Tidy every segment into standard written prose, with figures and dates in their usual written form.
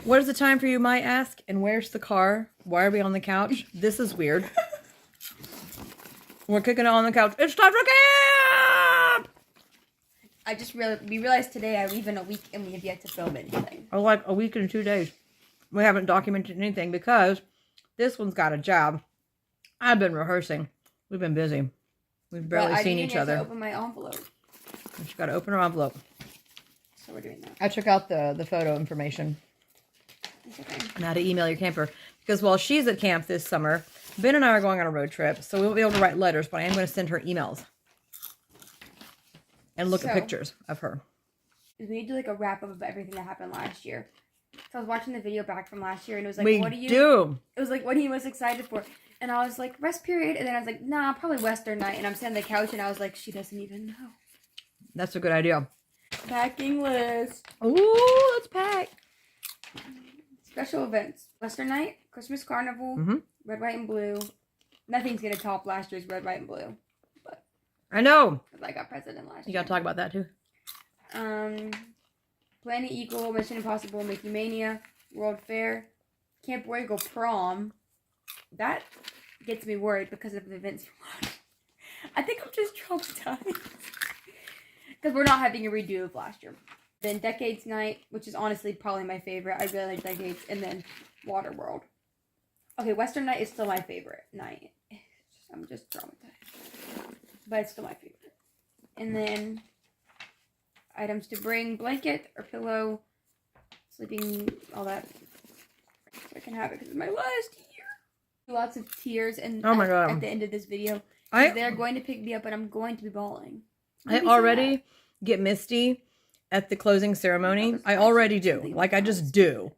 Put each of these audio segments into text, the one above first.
What is the time for you, might ask? And where's the car? Why are we on the couch? This is weird. We're kicking it on the couch. It's time for camp! We realized today I leave in a week and we have yet to film anything. Oh, like a week and 2 days. We haven't documented anything because this one's got a job. I've been rehearsing. We've been busy. We've barely seen each other. I didn't open my envelope. She's got to open her envelope. So we're doing that. I took out the photo information. It's okay. Now to email your camper. Because while she's at camp this summer, Ben and I are going on a road trip, so we won't be able to write letters, but I am going to send her emails. And look at pictures of her. We need to do like a wrap up of everything that happened last year. So I was watching the video back from last year and it was like, what are you most excited for? And I was like, rest period. And then I was like, nah, probably Western night. And I'm sitting on the couch and I was like, she doesn't even know. That's a good idea. Packing list. Ooh, let's pack. Special events. Western night, Christmas carnival, red, white, and blue. Nothing's going to top last year's red, white, and blue. But I know. Because I got president last year. You got to talk about that too. Planet Eagle, Mission Impossible, Mickey Mania, World Fair, Camp Borrego Prom. That gets me worried because of the events from last year. I think I'm just traumatized. Because we're not having a redo of last year. Then Decades Night, which is honestly probably my favorite. I really like Decades. And then Waterworld. Okay, Western Night is still my favorite night. I'm just traumatized. But it's still my favorite. And then items to bring, blanket or pillow, sleeping, all that. So I can have it because it's my last year. Lots of tears and oh my God. At the end of this video. They're going to pick me up and I'm going to be bawling. I already get misty at the closing ceremony. I already do. Like, I just do.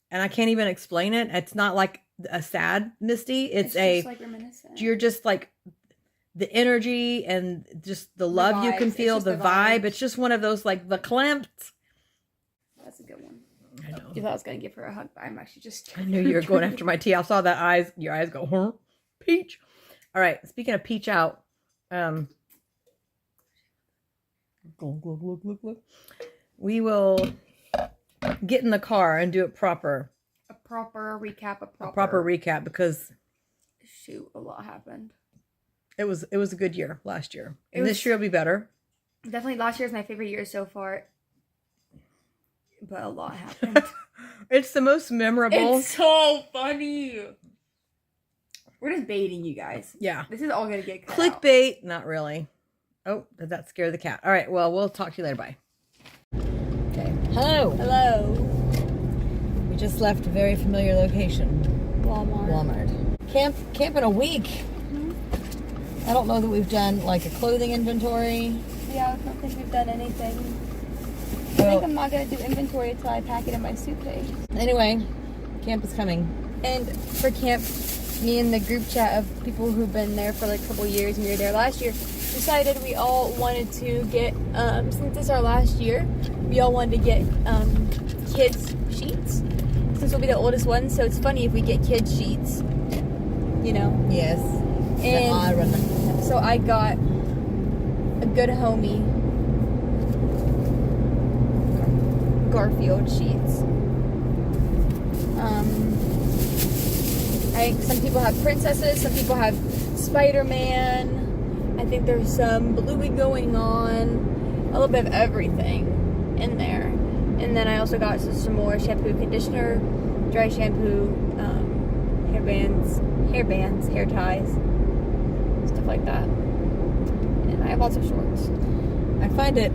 And I can't even explain it. It's not like a sad misty. It's just like reminiscent. You're just like the energy and just the love you can feel, the vibe. It's just one of those like the clamped. That's a good one. I know. You thought I was going to give her a hug, but I'm actually just... I knew you were going after my tea. I saw that your eyes go, huh? Peach. All right. Speaking of peach out, look. We will get in the car and do it proper. A proper recap because shoot, a lot happened. It was a good year last year. And this year will be better. Definitely last year is my favorite year so far. But a lot happened. It's the most memorable. It's so funny. We're just baiting you guys. Yeah. This is all going to get cut clickbait. out. Not really. Oh, did that scare the cat? All right. Well, we'll talk to you later. Bye. Okay. Hello. We just left a very familiar location. Walmart. Camp in a week. I don't know that we've done like a clothing inventory. Yeah, I don't think we've done anything. I think I'm not going to do inventory until I pack it in my suitcase. Anyway, camp is coming. And for camp, me and the group chat of people who've been there for like a couple years and we were there last year, decided we all wanted to get, since it's our last year, we all wanted to get kids' sheets. Since we'll be the oldest ones, so it's funny if we get kids' sheets, you know? Yes. And so I got a good homie Garfield sheets. I think some people have princesses, some people have Spider-Man. I think there's some Bluey going on, a little bit of everything in there. And then I also got some more shampoo, conditioner, dry shampoo, hair bands, hair ties, stuff like that. And I have lots of shorts. I find it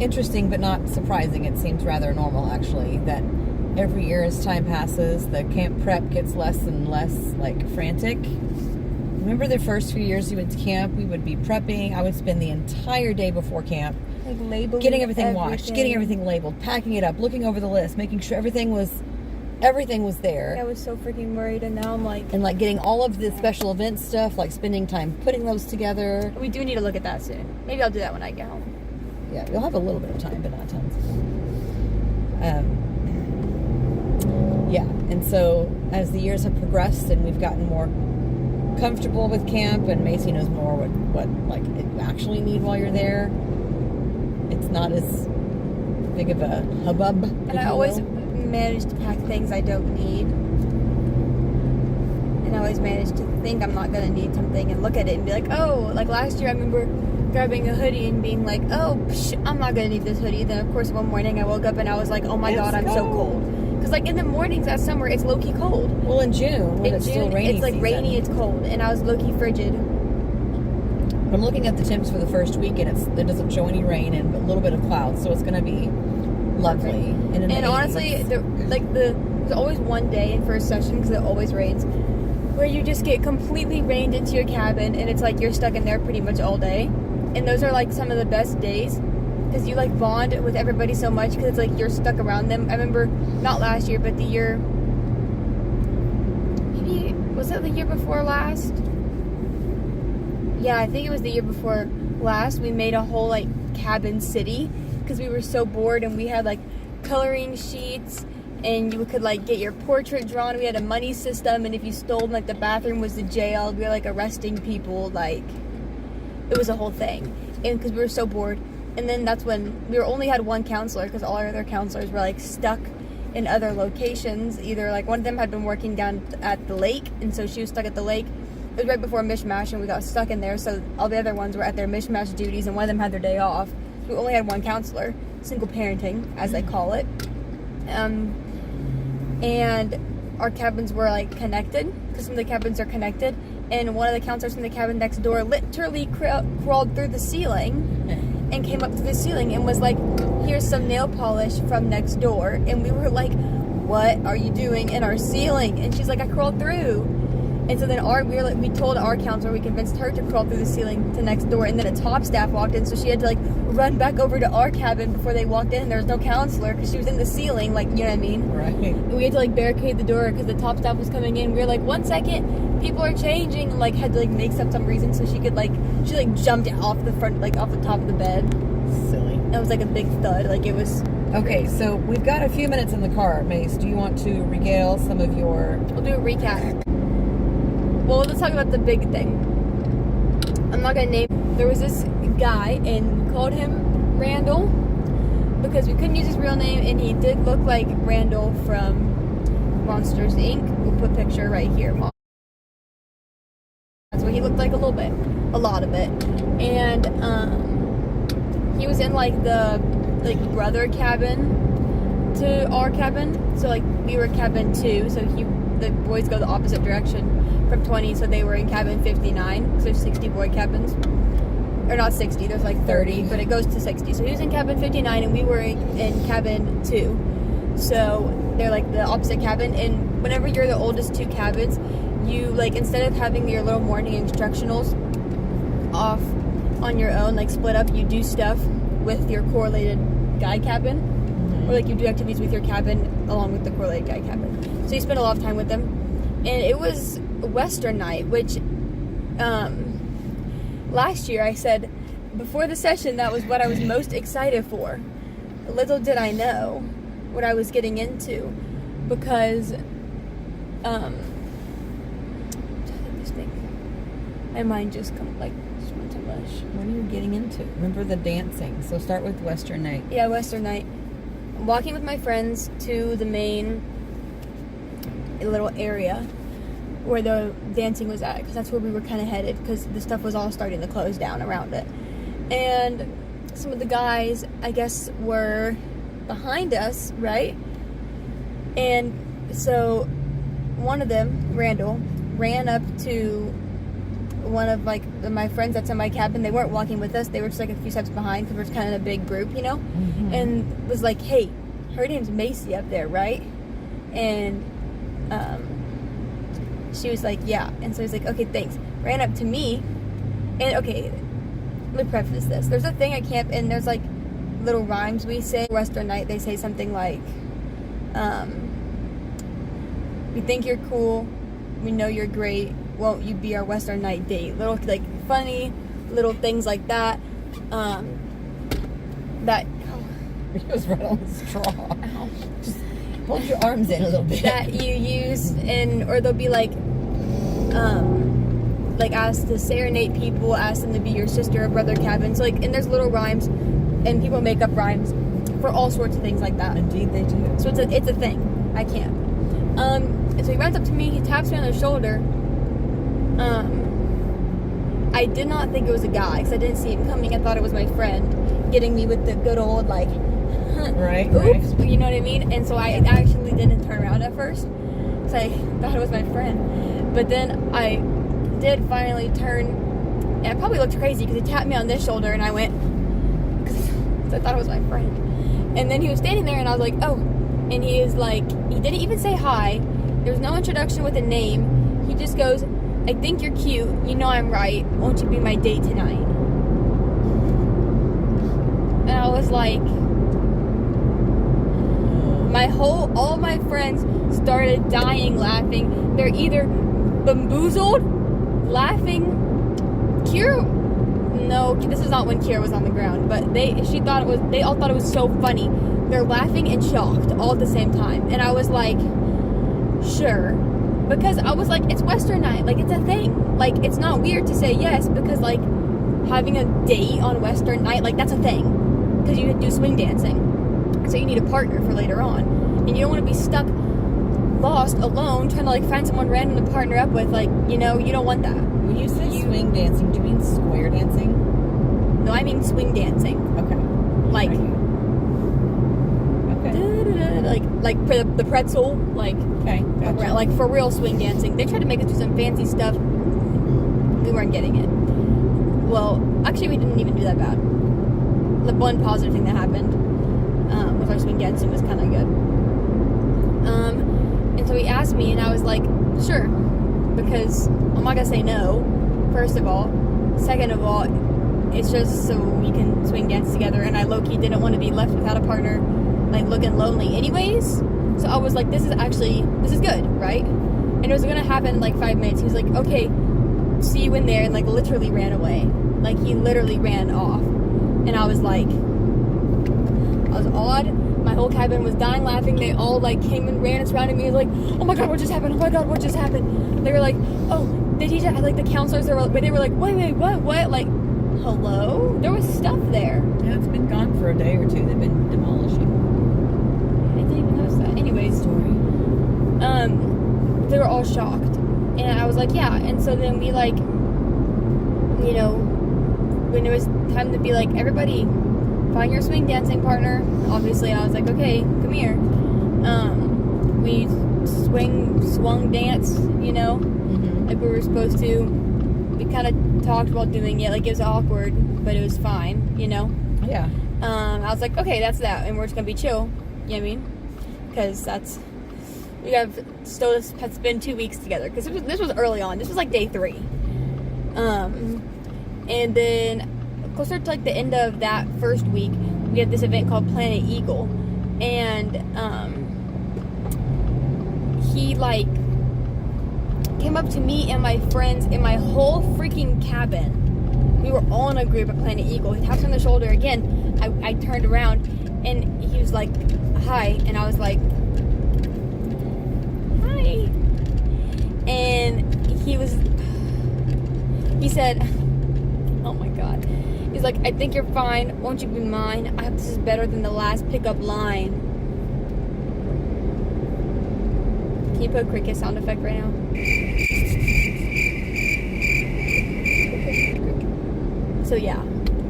interesting but not surprising. It seems rather normal actually that every year as time passes the camp prep gets less and less like frantic. Remember the first few years we went to camp, we would be prepping. I would spend the entire day before camp like labeling, getting everything washed, getting everything labeled, packing it up, looking over the list, making sure everything was there. I was so freaking worried, and now I'm like... And like getting all of the special event stuff, like spending time putting those together. We do need to look at that soon. Maybe I'll do that when I get home. Yeah, you'll have a little bit of time, but not tons. Yeah, and so as the years have progressed and we've gotten more comfortable with camp and Maysie knows more what like you actually need while you're there, it's not as big of a hubbub. And I always manage to pack things I don't need. And I always manage to think I'm not going to need something and look at it and be like, oh, like last year I remember grabbing a hoodie and being like, oh, I'm not going to need this hoodie. Then, of course, one morning I woke up and I was like, oh my God, I'm so cold. Because, like, in the mornings that summer, it's low-key cold. Well, in June, when it's still rainy it's like season. Rainy, it's cold. And I was low-key frigid. I'm looking at the temps for the first week, and it doesn't show any rain and a little bit of clouds, so it's going to be lovely. And honestly, there's always one day in first session, because it always rains, where you just get completely rained into your cabin, and it's like you're stuck in there pretty much all day. And those are like some of the best days, because you like bond with everybody so much, because it's like you're stuck around them. I remember, not last year, but the year, maybe, was it the year before last? Yeah, I think it was the year before last. We made a whole like cabin city, because we were so bored, and we had like coloring sheets, and you could like get your portrait drawn. We had a money system, and if you stole, like, the bathroom was the jail. We were like arresting people, like it was a whole thing. And because we were so bored. And then that's when we only had one counselor, because all our other counselors were like stuck in other locations. Either like one of them had been working down at the lake, and so she was stuck at the lake. It was right before Mishmash, and we got stuck in there, so all the other ones were at their Mishmash duties, and one of them had their day off. We only had one counselor, single parenting, as they call it. And our cabins were like connected, because some of the cabins are connected, and one of the counselors from the cabin next door literally crawled through the ceiling and came up to the ceiling and was like, here's some nail polish from next door. And we were like, what are you doing in our ceiling? And she's like, I crawled through. And so then we told our counselor, we convinced her to crawl through the ceiling to next door, and then a top staff walked in, so she had to like run back over to our cabin before they walked in, and there was no counselor because she was in the ceiling, like, you know what I mean? Right. And we had to like barricade the door because the top staff was coming in. We were like, 1 second, people are changing, and like had to like make up some reason so she could like, she like jumped off the front, like off the top of the bed. Silly. It was like a big thud, like it was. Okay, so we've got a few minutes in the car, Mace. Do you want to regale some of your... We'll do a recap. Well, let's talk about the big thing. I'm not gonna name. There was this guy, and we called him Randall because we couldn't use his real name, and he did look like Randall from Monsters Inc. We'll put a picture right here. That's what he looked like a little bit, a lot of it, and he was in like the brother cabin to our cabin. So like we were cabin 2, so the boys go the opposite direction from 20, so they were in cabin 59, because there's 60 boy cabins, or not 60, there's like 30, but it goes to 60. So he was in cabin 59, and we were in cabin 2, so they're like the opposite cabin. And whenever you're the oldest 2 cabins, you like, instead of having your little morning instructionals off on your own, like split up, you do stuff with your correlated guy cabin, or like you do activities with your cabin along with the correlated guy cabin. So you spend a lot of time with them. And it was Western night, which last year I said before the session that was what I was most excited for. Little did I know what I was getting into, because my mind just went to mush. What are you getting into? Remember the dancing. So start with Western night. Yeah, Western night. I'm walking with my friends to the main little area where the dancing was at, because that's where we were kind of headed, because the stuff was all starting to close down around it. And some of the guys, I guess, were behind us, right? And so one of them, Randall, ran up to one of like my friends that's in my cabin. They weren't walking with us, they were just like a few steps behind, because we're kind of in a big group, you know? Mm-hmm. And was like, hey, her name's Maysie up there, right? And she was like, yeah. And so he's like, okay, thanks. Ran up to me, and okay, let me preface this. There's a thing at camp, and there's like little rhymes we say. Western night, they say something like, we think you're cool, we know you're great, won't you be our Western night date? Little like funny little things like that. That it was right on the straw. Just hold your arms in a little bit. That you use or they'll be like ask to serenade people, ask them to be your sister or brother cabin. So like, and there's little rhymes, and people make up rhymes for all sorts of things like that. Indeed they do. So it's a thing. I can't. And so he runs up to me, he taps me on the shoulder. I did not think it was a guy, because I didn't see him coming. I thought it was my friend getting me with the good old, like, right, oops, right. You know what I mean? And so I actually didn't turn around at first, because I thought it was my friend. But then I did finally turn, and I probably looked crazy, because he tapped me on this shoulder, and I went, because I thought it was my friend. And then he was standing there, and I was like, oh. And he is like, he didn't even say hi. There was no introduction with a name. He just goes, I think you're cute. You know I'm right. Won't you be my date tonight? And I was like, all my friends started dying laughing. They're either bamboozled, laughing. Kira, no, this is not when Kira was on the ground, but they all thought it was so funny. They're laughing and shocked all at the same time. And I was like, sure. Because I was like, it's Western night. Like, it's a thing. Like, it's not weird to say yes, because, like, having a date on Western night, like, that's a thing. Because you do swing dancing. So you need a partner for later on. And you don't want to be stuck, lost, alone, trying to, like, find someone random to partner up with. Like, you know, you don't want that. When you say swing dancing, do you mean square dancing? No, I mean swing dancing. Okay. Like... Okay. Like for the pretzel, like, okay, gotcha. Like for real swing dancing. They tried to make us do some fancy stuff. We weren't getting it. Well, actually, we didn't even do that bad. The one positive thing that happened with our swing dancing was kind of good. And so he asked me, and I was like, sure, because I'm not gonna say no. First of all, second of all, it's just so we can swing dance together, and I low-key didn't want to be left without a partner, like, looking lonely anyways. So I was like, this is good, right? And it was gonna happen in like 5 minutes. He was like, okay, see you in there, and like literally ran away. Like, he literally ran off. And I was like, I was awed. My whole cabin was dying laughing. They all like came and ran and surrounded me. Like, oh my god, what just happened? Oh my god, what just happened? They were like, oh, did he just, like, the counselors, they were like, wait, what? Like, hello? There was stuff there. Yeah, it's been gone for a day or two. They've been demolishing. I didn't even notice that. Anyways, they were all shocked. And I was like, yeah. And so then we, like, you know, when it was time to be like, everybody, find your swing dancing partner. Obviously, I was like, okay, come here. We swung dance, you know, like we were supposed to. We kind of talked about doing it. Like, it was awkward, but it was fine, you know? Yeah. I was like, okay, that's that. And we're just going to be chill. You know what I mean? Because it's been 2 weeks together. Because this was early on. This was like day 3. And then closer to like the end of that first week, we had this event called Planet Eagle. And he like came up to me and my friends in my whole freaking cabin. We were all in a group at Planet Eagle. He tapped on the shoulder again. I turned around and he was like, hi. And I was like, hi. And he said, oh my god. He's like, I think you're fine. Won't you be mine? I hope this is better than the last pickup line. Can you put a cricket sound effect right now? So yeah.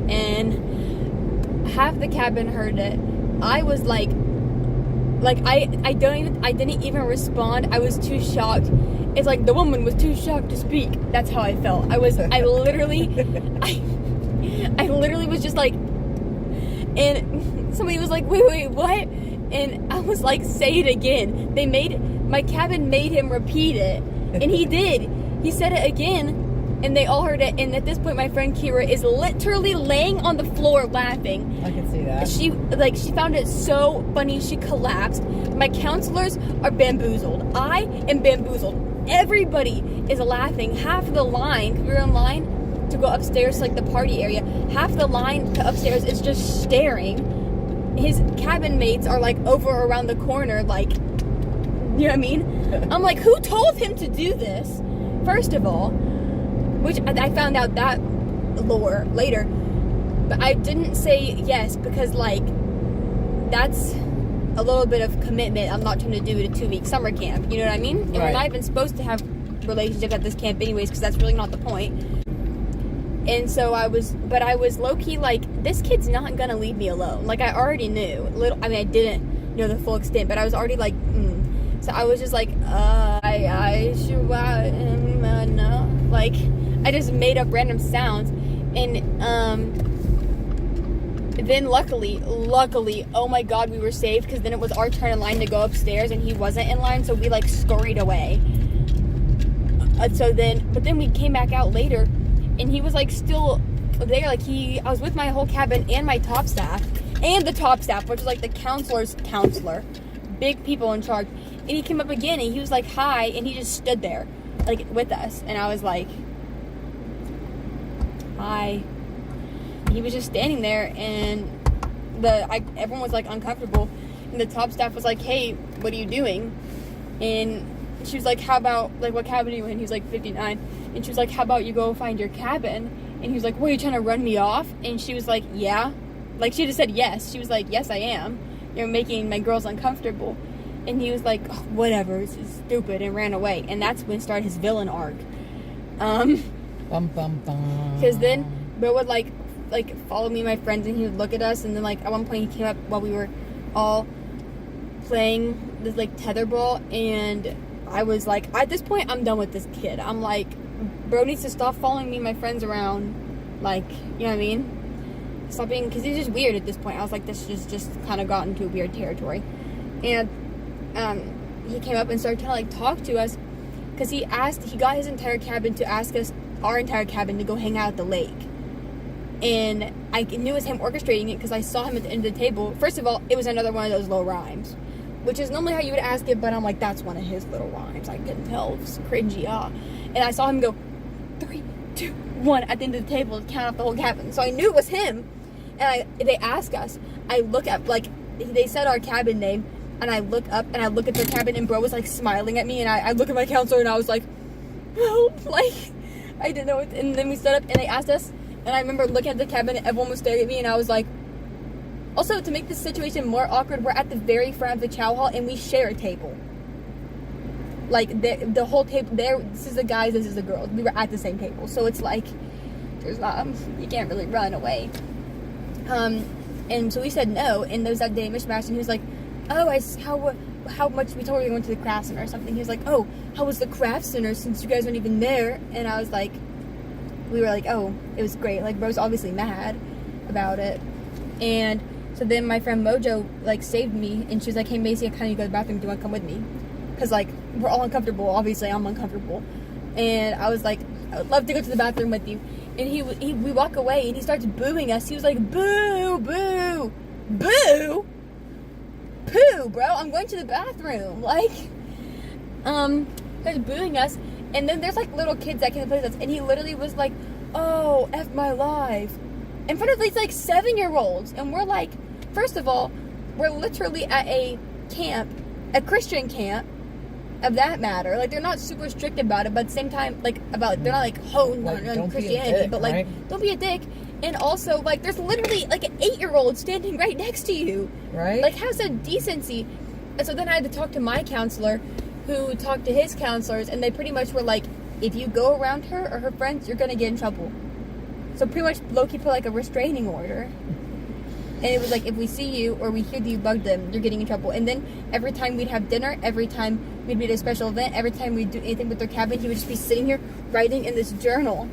And half the cabin heard it. I was like I didn't even respond. I was too shocked. It's like the woman was too shocked to speak. That's how I felt. I literally was just like, and somebody was like, wait, what? And I was like, say it again. My cabin made him repeat it. And he did. He said it again. And they all heard it. And at this point, my friend Kira is literally laying on the floor laughing. I can see that. She found it so funny. She collapsed. My counselors are bamboozled. I am bamboozled. Everybody is laughing. Half of the line, because we were in line to go upstairs to like the party area. Half the line to upstairs is just staring. His cabin mates are like over around the corner, like, you know what I mean? I'm like, who told him to do this? First of all, which I found out that lore later, but I didn't say yes because, like, that's a little bit of commitment I'm not trying to do at a 2-week summer camp. You know what I mean? And we're not even supposed to have relationships at this camp anyways, because that's really not the point. And so I was low-key like, this kid's not gonna leave me alone. Like, I already knew. I didn't know the full extent, but I was already like, So I was just like, I should, no. Like, I just made up random sounds. And, then luckily, oh my God, we were saved, because then it was our turn in line to go upstairs, and he wasn't in line, so we, like, scurried away. But then we came back out later, and he was, like, still there. Like, I was with my whole cabin and my top staff, and the top staff, which is, like, the counselor's counselor. Big people in charge. And he came up again, and he was, like, hi, and he just stood there, like, with us. And I was like, hi. He was just standing there, and everyone was, like, uncomfortable. And the top staff was like, hey, what are you doing? And she was like, how about, like, what cabin are you in? He's like, 59. And she was like, how about you go find your cabin? And he was like, what, are you trying to run me off? And she was like, yeah. Like, she just said yes. She was like, yes, I am. You're making my girls uncomfortable. And he was like, oh, whatever, this is stupid, and ran away. And that's when started his villain arc. Because then Bill would, like, follow me and my friends, and he would look at us, and then, like, at one point he came up while we were all playing this, like, tetherball, and I was like, at this point, I'm done with this kid. I'm like, bro needs to stop following me and my friends around, like, you know what I mean? Stop being, because he's just weird at this point. I was like, this just kind of got into a weird territory. And he came up and started trying to, like, talk to us, because he got his entire cabin to ask us, our entire cabin, to go hang out at the lake. And I knew it was him orchestrating it, because I saw him at the end of the table. First of all, it was another one of those little rhymes, which is normally how you would ask it, but I'm like, that's one of his little rhymes. I couldn't tell. It was cringy. And I saw him go 3, 2, 1 at the end of the table to count up the whole cabin. So I knew it was him. And they asked us. I look up, like, they said our cabin name, and I look up and I look at their cabin, and bro was, like, smiling at me, and I look at my counselor, and I was like, help, like, I didn't know it. And then we stood up and they asked us, and I remember looking at the cabin, and everyone was staring at me, and I was like, also, to make this situation more awkward, we're at the very front of the chow hall, and we share a table. Like, the whole table, this is the guys, this is the girls. We were at the same table. So it's like, there's you can't really run away. And so we said no, and there was that day mishmash, and he was like, oh, how much, we told her we went to the craft center or something. He was like, oh, how was the craft center since you guys weren't even there? And I was like, we were like, oh, it was great. Like, bro's obviously mad about it. And so then my friend Mojo, like, saved me, and she was like, hey, Maysie, I kind of need to go to the bathroom. Do you want to come with me? Because, like, we're all uncomfortable. Obviously, I'm uncomfortable. And I was like, I would love to go to the bathroom with you. And we walk away, and he starts booing us. He was like, boo, boo, boo, poo, bro. I'm going to the bathroom. Like, starts booing us. And then there's, like, little kids that came to play with us. And he literally was like, oh, F my life. In front of these, like, 7-year-olds. And we're like, first of all, we're literally at a camp, a Christian camp, of that matter. Like, they're not super strict about it, but at the same time, like, they're not, like, honed like, on Christianity, dick, but, like, right? Don't be a dick. And also, like, there's literally, like, an 8-year-old standing right next to you. Right. Like, have some decency. And so then I had to talk to my counselor, who talked to his counselors, and they pretty much were like, if you go around her or her friends, you're gonna get in trouble. So pretty much Loki put, like, a restraining order. And it was like, if we see you or we hear that you bugged them, you're getting in trouble. And then every time we'd have dinner, every time we'd be at a special event, every time we'd do anything with their cabin, he would just be sitting here writing in this journal.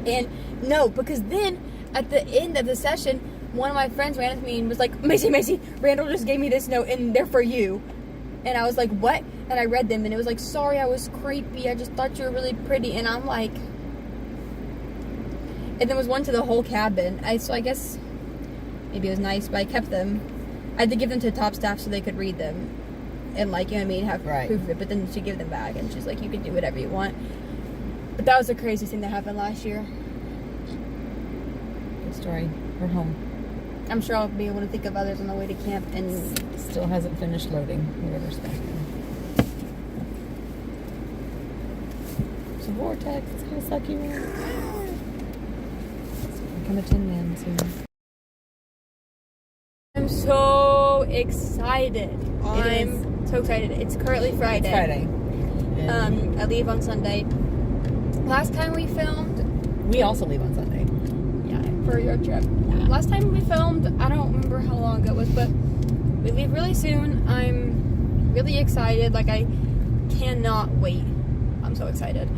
And no, because then at the end of the session, one of my friends ran up to me and was like, Maysie, Randall just gave me this note and they're for you. And I was like, what? And I read them, and it was like, sorry, I was creepy. I just thought you were really pretty. And I'm like, and there was one to the whole cabin. So I guess maybe it was nice, but I kept them. I had to give them to the top staff so they could read them. And, like, you know what I mean, have proof of it. But then she gave them back, and she's like, you can do whatever you want. But that was the craziest thing that happened last year. Good story. We're home. I'm sure I'll be able to think of others on the way to camp. And still hasn't finished loading. Whatever stuff. It's a vortex. It's gonna suck you in. Become a tin man soon. I'm so excited. I'm so excited. It's currently Friday. It's Friday. I leave on Sunday. Last time we filmed, We also leave on Sunday. yeah, for your trip. Yeah. Last time we filmed, I don't remember how long ago it was, but we leave really soon. I'm really excited. Like, I cannot wait. I'm so excited.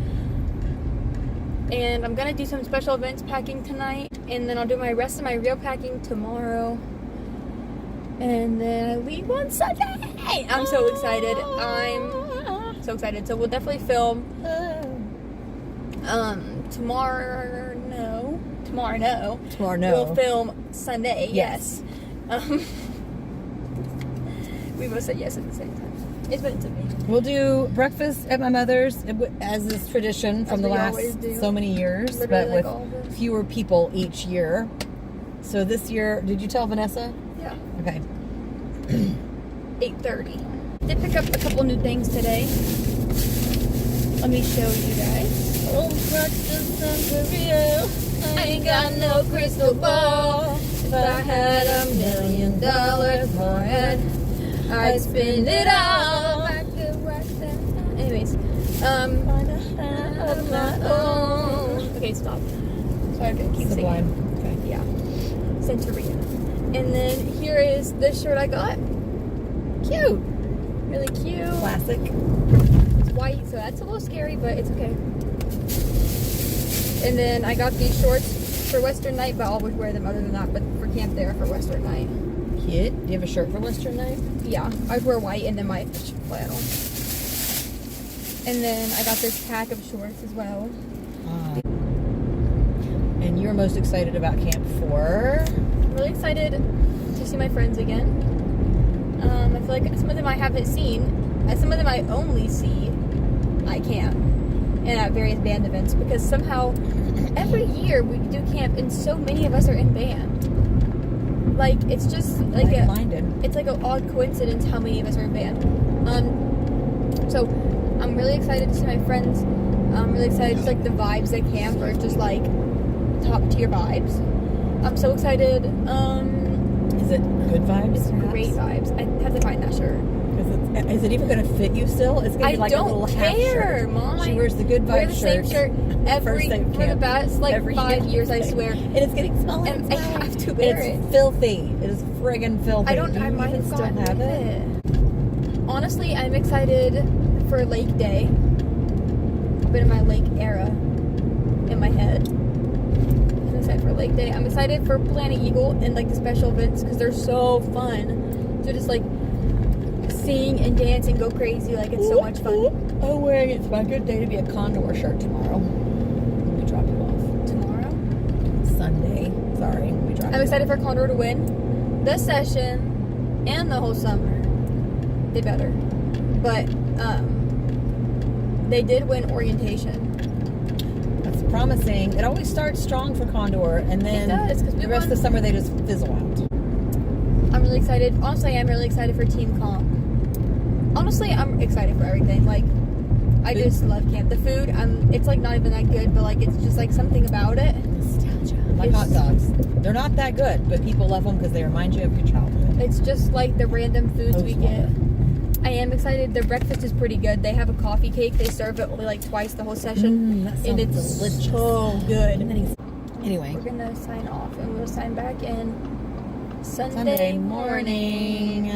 And I'm gonna do some special events packing tonight, and then I'll do my rest of my real packing tomorrow. And then I leave on Sunday. I'm so excited. I'm so excited. So we'll definitely film tomorrow. No. We'll film Sunday. Yes. We both said yes at the same time. It's meant to be. We'll do breakfast at my mother's, as is tradition from the last so many years, Literally, but with fewer people each year. So this year, did you tell Vanessa? Yeah. Okay. 8:30. Did pick up a couple new things today. Let me show you guys. Oh, breakfast under you. I ain't got no crystal ball. If I had $1 million for it, I'd spend it all. Anyways, of my own. Okay, stop. Sorry, I'm gonna keep Sublime. singing. Okay. Yeah, Centuria. And then here is this shirt I got. Cute, really cute. Classic. It's white, so that's a little scary, but it's okay. And then I got these shorts for Western night, but I'll always wear them other than that. But for camp, they're for Western night. Cute. Do you have a shirt for Western night? Yeah, I wear white and then my flannel. And then I got this pack of shorts as well. And you're most excited about camp for? I'm really excited to see my friends again. I feel like some of them I haven't seen, and some of them I only see at camp and at various band events, because somehow every year we do camp and so many of us are in band. Like, it's just like it's like an odd coincidence how many of us are in band. So I'm really excited to see my friends. I'm really excited, just like the vibes at camp are just like top tier vibes. I'm so excited. Is it good vibes? It's great vibes. I have to find that shirt. Is it even going to fit you still? It's going to be like a little half shirt. Mom. She wears the good vibes shirt. The same shirt for the past like 5 years, I swear. And it's getting smaller. And I have to wear it. It's filthy. It is friggin' filthy. I might have still have it. Honestly, I'm excited for Lake Day. I've been in my lake era in my head. I'm excited for Lake Day. I'm excited for Planet Eagle and like the special events because they're so fun. So just like sing and dance and go crazy, like it's so much fun. I'm wearing It's My Good Day to Be a Condor shirt tomorrow. We drop you off. Tomorrow? Sunday. Sorry. I'm excited for Condor to win this session and the whole summer. They better. But they did win orientation. That's promising. It always starts strong for Condor, and then the rest of the summer they just fizzle out. I'm really excited. Honestly, I'm really excited for Team Comp. Honestly, I'm excited for everything. Like, I just love camp. The food, it's like not even that good, but like it's just like something about it. Nostalgia. Like hot dogs. They're not that good, but people love them because they remind you of your childhood. It's just like the random foods we get. I am excited. Their breakfast is pretty good. They have a coffee cake. They serve it only like twice the whole session, and it's delicious. So good. Anyway, we're gonna sign off, and we'll sign back in Sunday morning.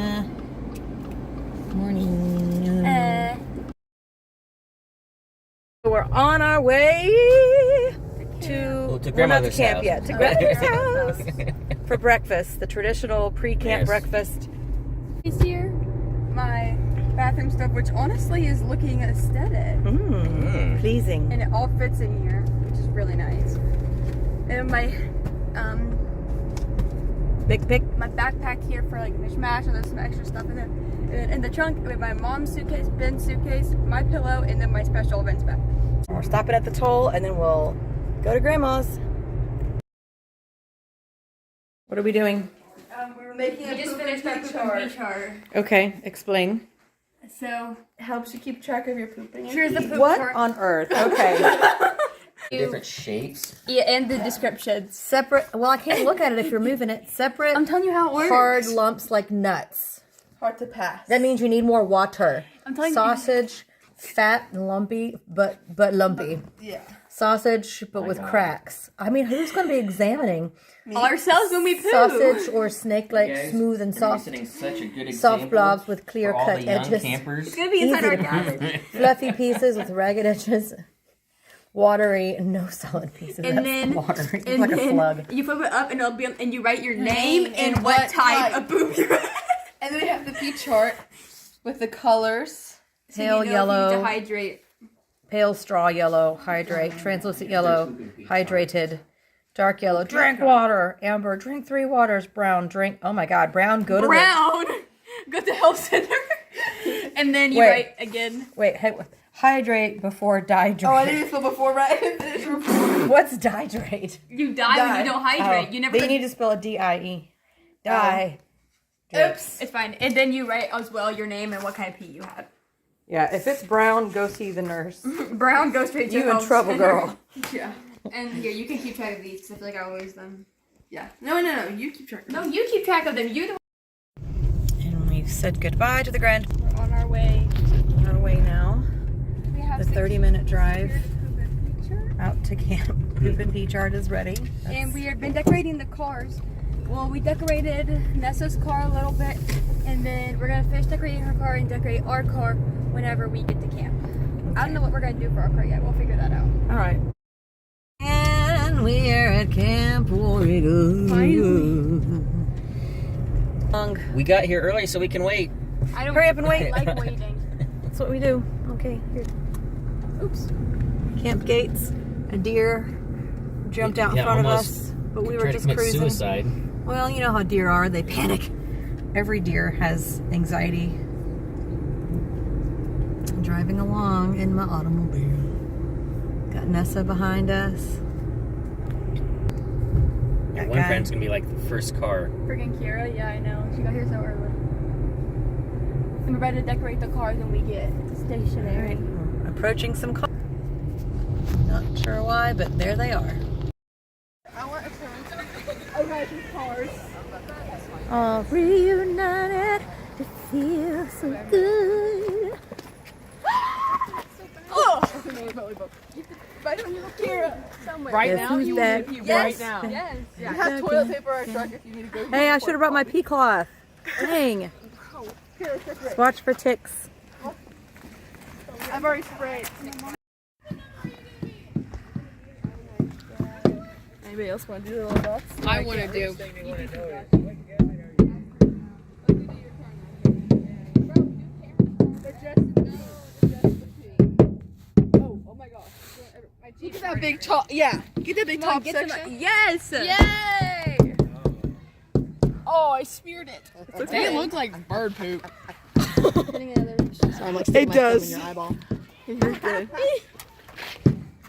We're on our way to grandmother's camp house. yet. To grandmother's house for breakfast, the traditional pre-camp breakfast. This here, my bathroom stuff, which honestly is looking aesthetic. Pleasing. And it all fits in here, which is really nice. And my my backpack here for like mishmash, and there's some extra stuff in there. And in the trunk with my mom's suitcase, Ben's suitcase, my pillow, and then my special events bag. We're stopping at the toll, and then we'll go to Grandma's. What are we doing? We're making a just finished our chart. Okay, explain. So it helps you keep track of your pooping. Here's the poop chart. On earth? Okay. Different shapes. Yeah, and the descriptions. Separate. Well, I can't look at it if you're moving it. Separate. I'm telling you how it works. Hard lumps like nuts. Hard to pass. That means you need more water. I'm telling you. Sausage, fat and lumpy, but lumpy. Yeah. Sausage, but with cracks. I mean, who's going to be examining Ourselves when we poo. sausage or snake like Guys, smooth and soft, Setting such a good soft example blobs with clear for all cut the young edges. campers. It's gonna be inside our Easy to garbage. Fluffy pieces with ragged edges. Watery, no solid pieces. And That's then, watery. and Like a then slug. you flip it up and it'll be, and you write your name and and what what type type. of boob you're at. And then we have the pea chart with the colors. Pale You need yellow, to hydrate. pale straw yellow, hydrate, translucent yellow, hydrated, dark yellow, drink water, amber, drink 3 waters, brown, drink, oh my god, brown, go to Brown. Go to health center. And then you Wait. write again. Wait, hydrate before dihydrate. Oh, I didn't spell before, right? What's dihydrate? You die when you don't hydrate. Oh, You never. Then you need to spell a D-I-E. Die. Oops. It's fine. And then you write as well your name and what kind of pee you had. Yeah, if it's brown, go see the nurse. Brown, go straight to You in health trouble, center. girl. Yeah. And here, you can keep track of these because I feel like I always them. Yeah. No, you keep track of No, them. you keep track of them. You're the And we've said goodbye to the grand. We're on our way. On our way now. We have The 30-minute drive picture. out to camp. Poop and pee chart is ready. And we have been decorating the cars. Well, we decorated Nessa's car a little bit, and then we're gonna finish decorating her car and decorate our car whenever we get to camp. I don't know what we're gonna do for our car yet. We'll figure that out. All right. And we're at Camp Oregon. Finally. We got here early so we can wait. I don't Hurry up and wait. like waiting. That's what we do. Okay, here. Oops. Camp gates. A deer jumped out in Yeah, front of almost us, but we were Tried to just commit cruising. suicide. Well, you know how deer are. They panic. Every deer has anxiety. I'm driving along in my automobile. Got Nessa behind us. Got One guy- friend's gonna be like the first car. Freaking Kira, yeah, I know. She got here so early. And we're about to decorate the cars when we get stationary. We're approaching some cars. Not sure why, but there they are. I want a turn. Imagine cars. All reunited to feel so good. Right Guess who's back? Yes. Yes. You have toilet paper or a truck if you need to go. Hey, I should have brought my pea cloth. Dang. Just watch for ticks. I've already sprayed. Anybody else want to do the little dots? I want to do. Get that big top. Yeah. Get that big top section. Yes. Yay! Oh, I smeared it. They look like bird poop. It does. You're good.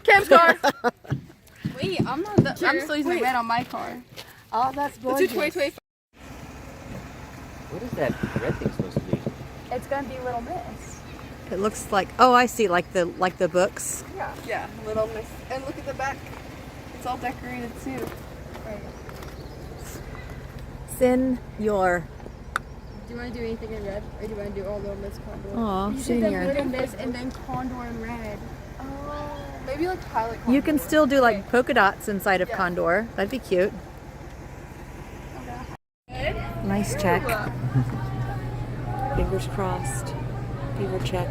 Cam's car. Wait, I'm not. I'm still using red on my car. Oh, that's Let's do 2025. What is that red thing supposed to be? It's gonna be Little Miss. It looks like, oh, I see, like the books. Yeah, little miss. And look at the back. It's all decorated too. Senor. Do you want to do anything in red, or do you want to do all Little Miss Condor? Aw, You should have senior. Little Miss and then Condor in red. Oh, maybe like highlight. You can still do like polka dots inside of Condor. That'd be cute. Nice check. Fingers crossed. Beaver check.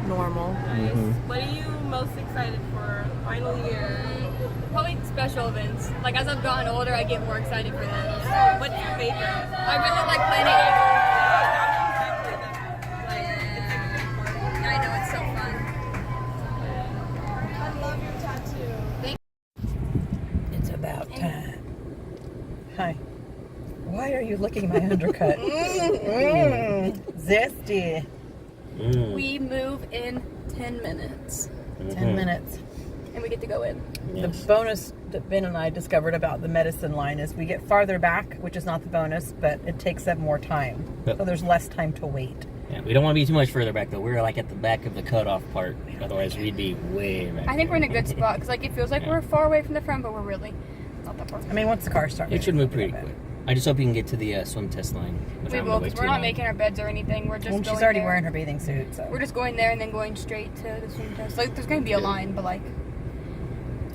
Normal. What are you most excited for? Final year. Probably special events. Like as I've gotten older, I get more excited for them. What's your favorite? I really like planning it. I know it's so fun. It's about time. Hi. Why are you licking my undercut? Zesty. We move in 10 minutes, 10 minutes. and we get to go in. The bonus that Ben and I discovered about the medicine line is we get farther back, which is not the bonus, but it takes up more time. Yep. So there's less time to wait. Yeah, we don't want to be too much further back though. We're like at the back of the cutoff part. Otherwise, we'd be way back. I think we're in a good spot because like it feels like we're far away from the front, but we're really not that far. I mean, once the cars start, It should move pretty quick. I just hope you can get to the swim test line. We will, because we're not making our beds or anything. We're just Well, going she's already there. wearing her bathing suit, so. We're just going there and then going straight to the swim test. Like, there's going to be a line, but like,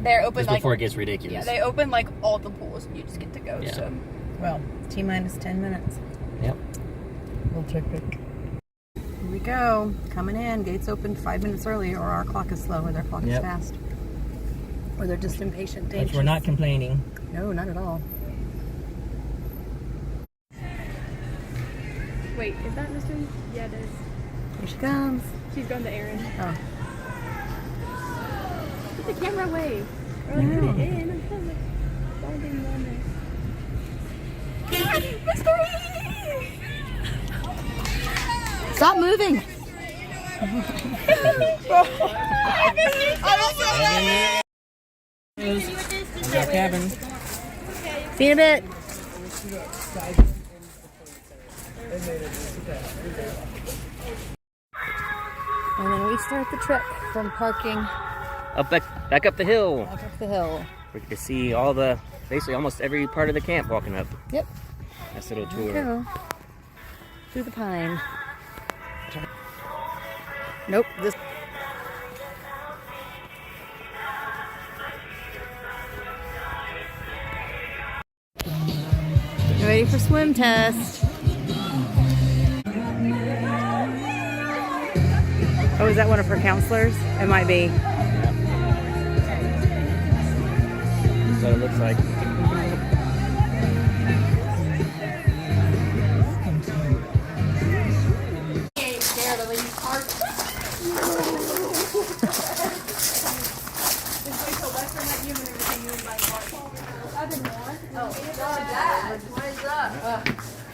they're open just like before it gets ridiculous. Yeah, they open like all the pools, and you just get to go. Yeah. So, Well, T-minus 10 minutes. Yep. We'll check it. Here we go. Coming in. Gates opened 5 minutes early, or our clock is slow, or their clock is fast. Or they're just impatient. Which we're not complaining. No, not at all. Wait, is that Mr. Yeah, it is. Here she comes. She's going to Aaron. Oh. Put the camera away. Or like, put it in. I'm trying to bonding moment. Stop moving. Our cabin. See you in a bit. And then we start the trip from parking Back up the hill. back up the hill. We get to see all basically almost every part of the camp walking up. Yep. Nice little Here we tour. go. Through the pine. Nope. This. Ready for swim test. Oh, is that one of her counselors? It might be. That's what it looks like.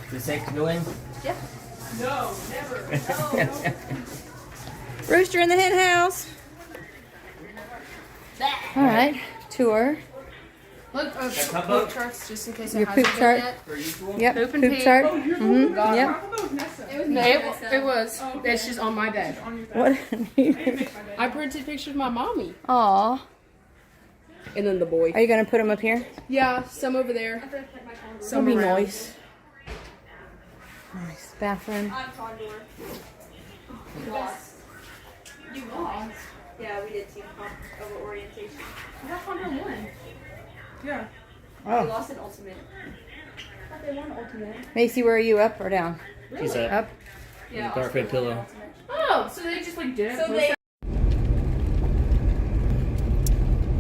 Is it safe to go in? No, never. Rooster in the hen house. All right, tour. Look, poop charts just in case Your it hasn't poop been chart. yet. Yep, Poop and poop pee. chart. Yep. No, it was. It's just on my bed. What? I printed pictures of my mommy. Aw. And then the boy. Are you gonna put them up here? Yeah, some over there. Some It'll be around. nice. Nice bathroom. You lost. Yeah, we did team comp over orientation. I got Condor 1. Yeah. They Oh, lost an ultimate. I thought they won ultimate. Macy, where are you? Up or down? She's up. Up. Yeah. Garfield pillow. Oh, so they just like didn't. So they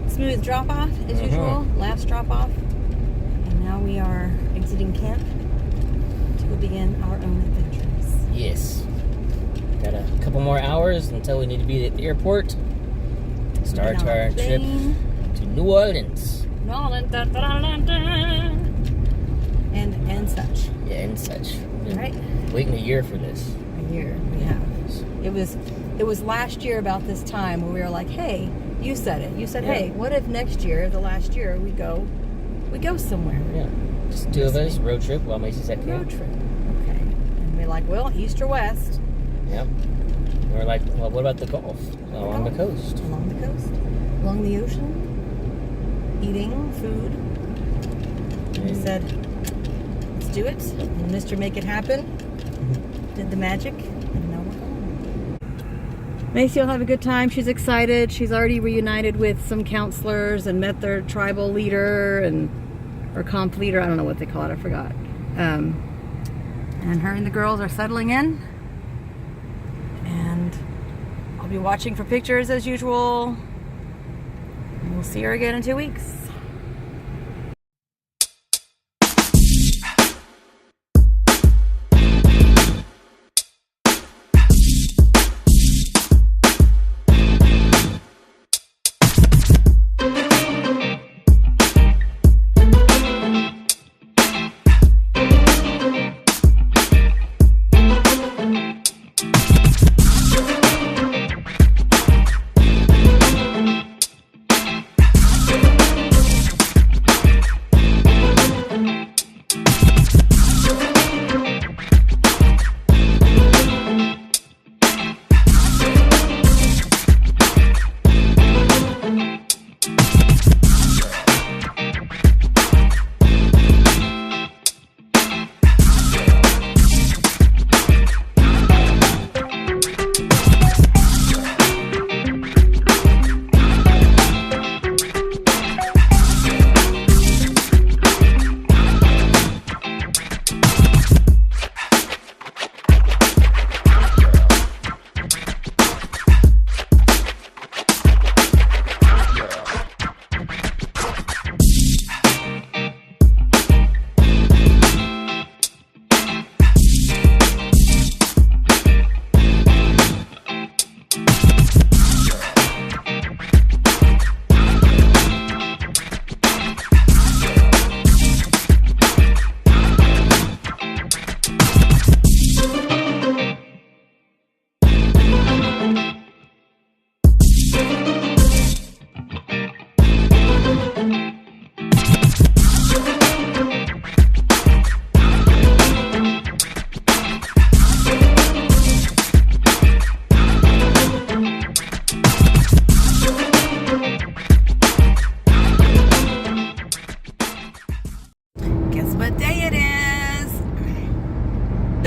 Smooth drop off as usual. Last drop off. And now we are exiting camp to begin our own adventures. Yes. Got a couple more hours until we need to be at the airport. Start Get on our the trip plane. to New Orleans. And such. Yeah, and such. Been Right? waiting a year for this. A year we have. It was last year about this time where we were like, hey, you said it. You said, Yeah. hey, what if next year, the last year, we go somewhere? Yeah. Just two of us, road trip while Macy's at Road camp. trip. Okay. And we're like, well, east or west? Yep. And we're like, well, what about the Gulf? Along the coast. Along the coast, along the ocean, eating food. And we said, let's do it. And Mr. Make It Happen did the magic, and now we're going. Macy will have a good time. She's excited. She's already reunited with some counselors and met their tribal leader or comp leader. I don't know what they call it. I forgot. And her and the girls are settling in. And I'll be watching for pictures as usual. And we'll see her again in 2 weeks.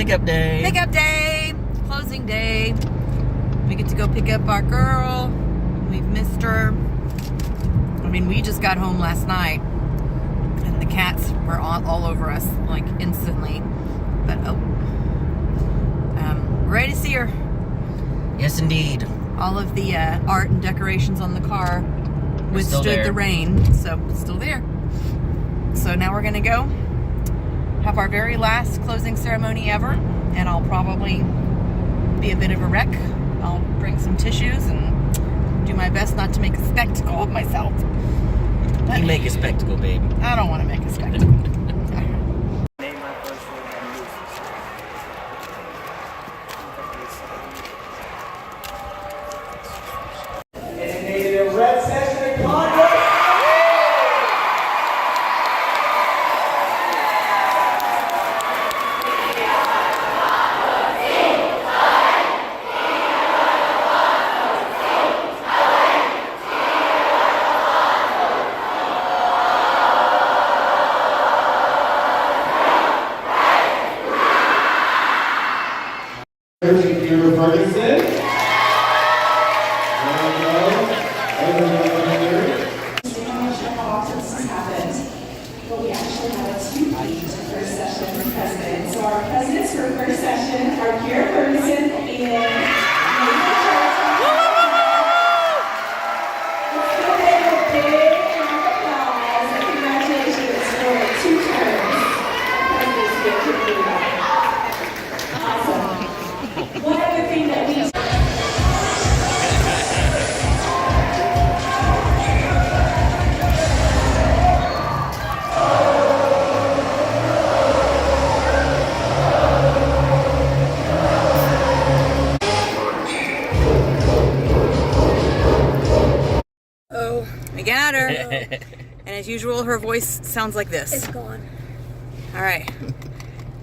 Pickup day. Pickup day. Closing day. We get to go pick up our girl. We've missed her. I mean, we just got home last night, and the cats were all over us, like, instantly. But, ready to see her. Yes, indeed. All of the art and decorations on the car withstood the rain, so it's still there. So now we're gonna go have our very last closing ceremony ever, and I'll probably be a bit of a wreck. I'll bring some tissues and do my best not to make a spectacle of myself. You make a spectacle, babe. I don't want to make a spectacle. We got her. And as usual, her voice sounds like this. It's gone. All right.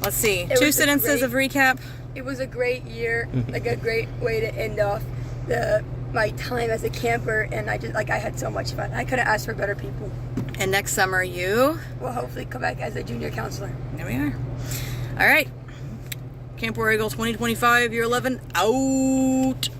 Let's see. It 2 was a sentences of recap. It was a great year, like a great way to end off my time as a camper, and I had so much fun. I couldn't ask for better people. And next summer, you We'll hopefully come back as a junior counselor. There we are. All right. Camp War Eagle 2025, year 11, out.